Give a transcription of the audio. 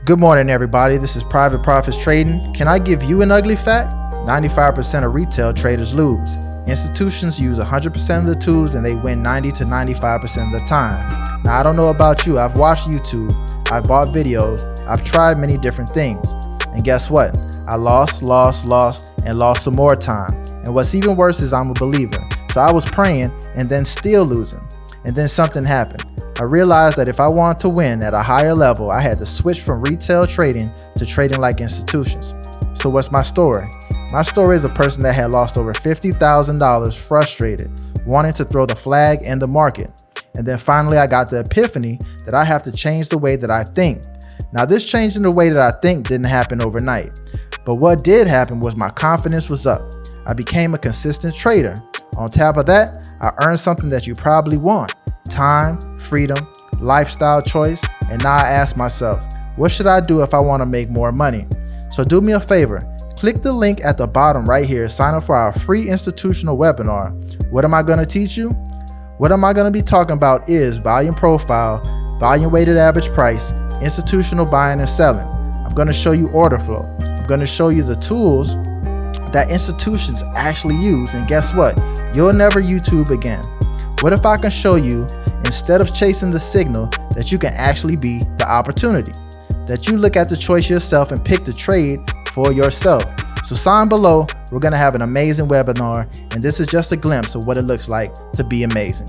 Good morning, everybody. This is Private Profits Trading. Can I give you an ugly fact? 95% of retail traders lose. Institutions use 100% of the tools and they win 90 to 95% of the time. Now, I don't know about you. I've watched YouTube, I've bought videos, I've tried many different things. And guess what? I lost, and lost some more time. And what's even worse is I'm a believer. So I was praying and then still losing. And then something happened. I realized that if I wanted to win at a higher level, I had to switch from retail trading to trading like institutions. So what's my story? My story is a person that had lost over $50,000, frustrated, wanting to throw the flag in the market. And then finally I got the epiphany that I have to change the way that I think. Now this change in the way that I think didn't happen overnight. But what did happen was my confidence was up. I became a consistent trader. On top of that, I earned something that you probably want: time, freedom, lifestyle choice. And now I ask myself, what should I do if I want to make more money? So do me a favor, click the link at the bottom right here, sign up for our free institutional webinar. What am I going to teach you? What am I going to be talking about is volume profile, volume weighted average price, institutional buying and selling. I'm going to show you order flow. I'm going to show you the tools that institutions actually use. And guess what? You'll never YouTube again. What if I can show you, instead of chasing the signal, that you can actually be the opportunity? That you look at the choice yourself and pick the trade for yourself. So sign below. We're going to have an amazing webinar, and this is just a glimpse of what it looks like to be amazing.